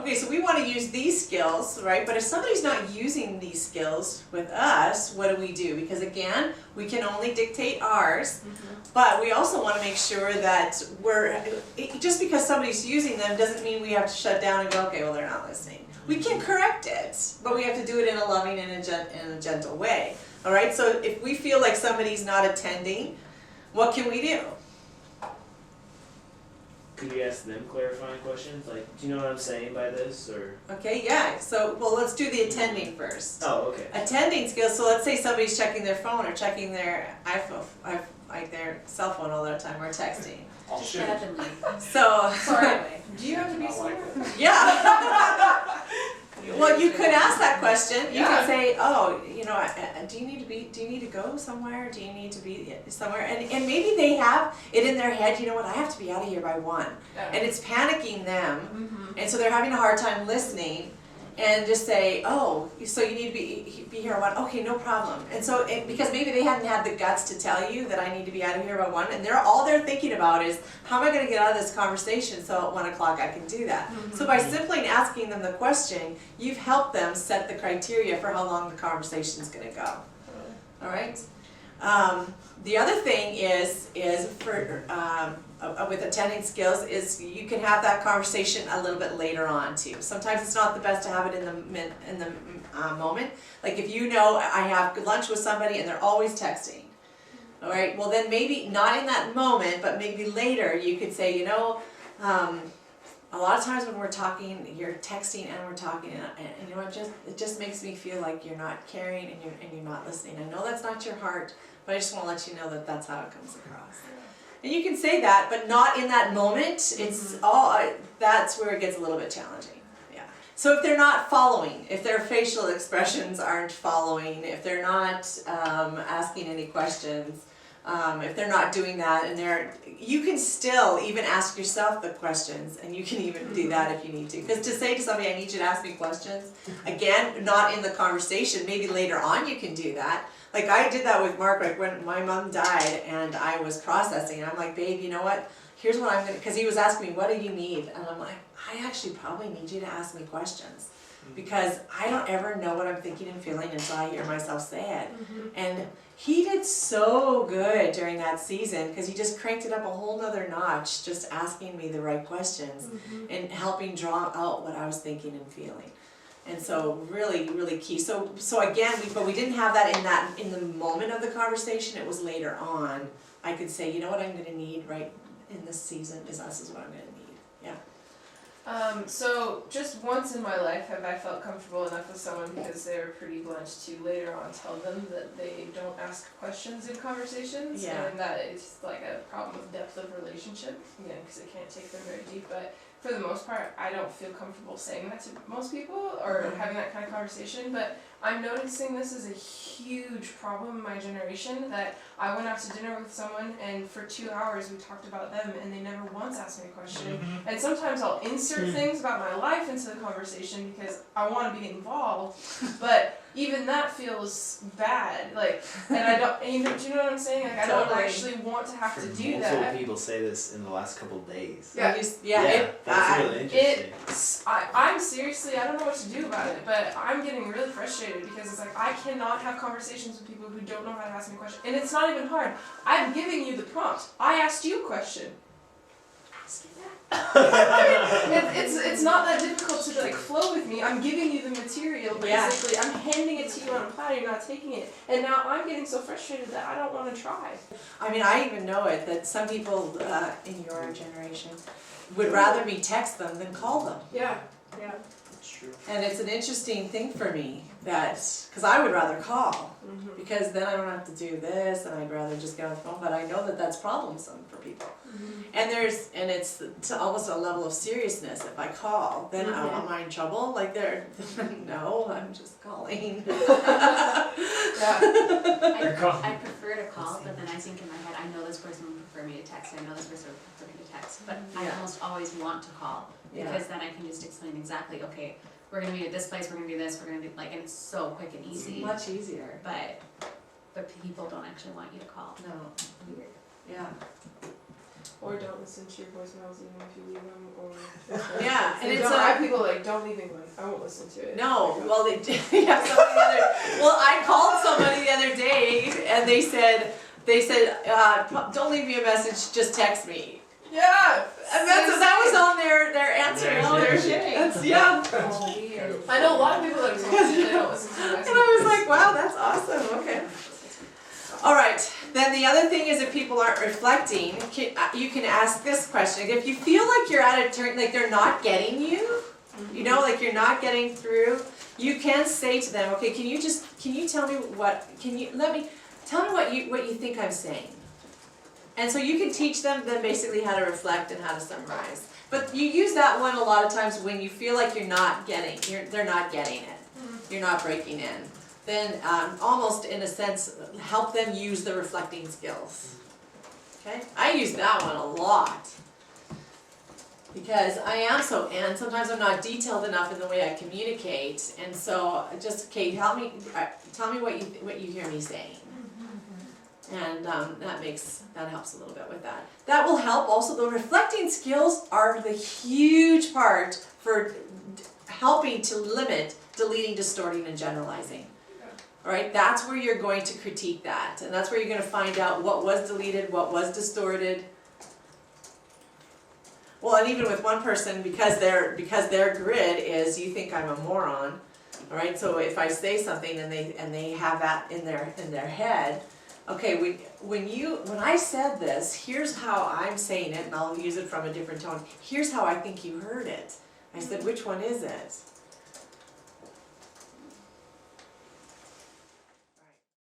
Okay, so we want to use these skills, right? But if somebody's not using these skills with us, what do? Because again, we can only dictate ours, but we also want to make sure that just because somebody's using them doesn't mean we have to shut down and go, okay, well, they're not listening. We can correct it, but we have to do it in a loving and a gentle way. All right, so if we feel like somebody's not attending, what can we do? Could we ask them clarifying questions? Like, do you know what I'm saying by this, or? Okay, yeah, so, well, let's do the attending first. Oh, okay. Attending skills, so let's say somebody's checking their phone or checking their iPhone, like their cell phone all the time, or texting. Just Shut up and leave. So, Sorry, do you have to be somewhere? yeah. Well, you could ask that question. You Yeah. could say, oh, you know, do you need to go somewhere? Do you need to be somewhere? And maybe they have it in their head, you know what, I have to be out of here by 1. Yeah. And it's panicking them. Mm-hmm. And so they're having a hard time listening, and just say, oh, so you need to be here at 1. Okay, no problem. And so, because maybe they hadn't had the guts to tell you that I need to be out of here by 1, and all they're thinking about is, how am I going to get out of this conversation so at 1 o'clock I can do that? So by simply asking them the question, you've helped them set the criteria for how long the conversation is going to go. All right? The other thing is for with attending skills is you can have that conversation a little bit later on too. Sometimes it's not the best to have it in the moment. Like if you know I have lunch with somebody and they're always texting. All right. Well, then maybe not in that moment, but maybe later you could say, you know, a lot of times when we're talking, you're texting and we're talking, and you know, it just makes me feel like you're not caring and you're not listening. I know that's not your heart, but I just want to let you know that that's how it comes across. And you can say that, but not in that moment. It's that's where it gets a little bit challenging. Yeah. So if they're not following, if their facial expressions aren't following, if they're not asking any questions, if they're not doing that, and you can still even ask yourself the questions, and you can even do that if you need to. Because to say to somebody, I need you to ask me questions, again, not in the conversation, maybe later on you can do that. Like I did that with Mark, like when my mom died and I was processing, and I'm like, babe, you know what? Here's what I'm gonna, because he was asking me, what do you need? And I'm like, I actually probably need you to ask me questions. Because I don't ever know what I'm thinking and feeling until I hear myself say it. And he did so good during that season because he just cranked it up a whole nother notch, just asking me the right questions and helping draw out what I was thinking and feeling. And so really, really key. So again, but we didn't have that in the moment of the conversation. It was later on. I could say, you know what I'm going to need right in this season is this is what I'm going to need. Yeah. So just once in my life have I felt comfortable enough with someone because they were pretty blunt to later on tell them that they don't ask questions in conversations, and that it's like a problem with depth of relationship, because it can't take them very deep. But for the most part, I don't feel comfortable saying that to most people or having that kind of conversation. But I'm noticing this is a huge problem in my generation, that I went out to dinner with someone and for 2 hours we talked about them and they never once asked me a question. And sometimes I'll insert things about my life into the conversation because I want to be involved, but even that feels bad. Like, and I don't, and do you know what I'm saying? Like, I don't actually want to have to do that. Multiple people say this in the last couple of days. That's really interesting. I'm seriously, I don't know what to do about it, but I'm getting really frustrated because it's like I cannot have conversations with people who don't know how to ask me a question. And it's not even hard. I'm giving you the prompt. I asked you a question. It's not that difficult to like flow with me. I'm giving you the material basically. I'm handing it to you on a platter. You're not taking it. And now I'm getting so frustrated that I don't want to try. I mean, I even know it that some people in your generation would rather me text them than call them. Yeah. It's true. And it's an interesting thing for me that, because I would rather call, because then I don't have to do this, and I'd rather just get on the phone. But I know that that's problemsome for people. And it's to almost a level of seriousness. If I call, then am I in trouble? Like no, I'm just calling. I prefer to call, but then I think in my head, I know this person would prefer me to text. I know this person would prefer me to text, but I almost always want to call because then I can just explain exactly. Okay, we're gonna be at this place. We're gonna do this. We're gonna do and it's so quick and easy. It's much easier. But people don't actually want you to call. No. Weird. Yeah. Or don't listen to your voicemails even if you leave them, or. Yeah, and it's I have people like, don't leave me one, I won't listen to it. no, well, they did, yeah, somebody the other, well, I called somebody the other day and they said, don't leave me a message, just text me. Yeah! And that was on their answer. Their Oh, shit. you're kidding. That's, yeah. Oh, weird. I know a lot of people that are told they don't listen to the And messages. I was like, wow, that's awesome, okay. All right, then the other thing is if people aren't reflecting, you can ask this question. If you feel like you're at a turn, like they're not getting you, you know, like you're not getting through, you can say to them, okay, can you tell me tell me what you think I'm saying. And so you can teach them then basically how to reflect and how to summarize. But you use that one a lot of times when you feel like they're not getting it, you're not breaking in. Then almost in a sense, help them use the reflecting skills. Okay? I use that one a lot. Because I am and sometimes I'm not detailed enough in the way I communicate, and so just, okay, tell me what you hear me saying. And that helps a little bit with that. That will help also. The reflecting skills are the huge part for helping to limit deleting, distorting, and generalizing. All right, that's where you're going to critique that, and that's where you're going to find out what was deleted, what was distorted. Well, and even with one person, because their grid is, you think I'm a moron. All right, so if I say something and they have that in their head. Okay, when I said this, here's how I'm saying it, and I'll use it from a different tone. Here's how I think you heard it. I said, which one is it?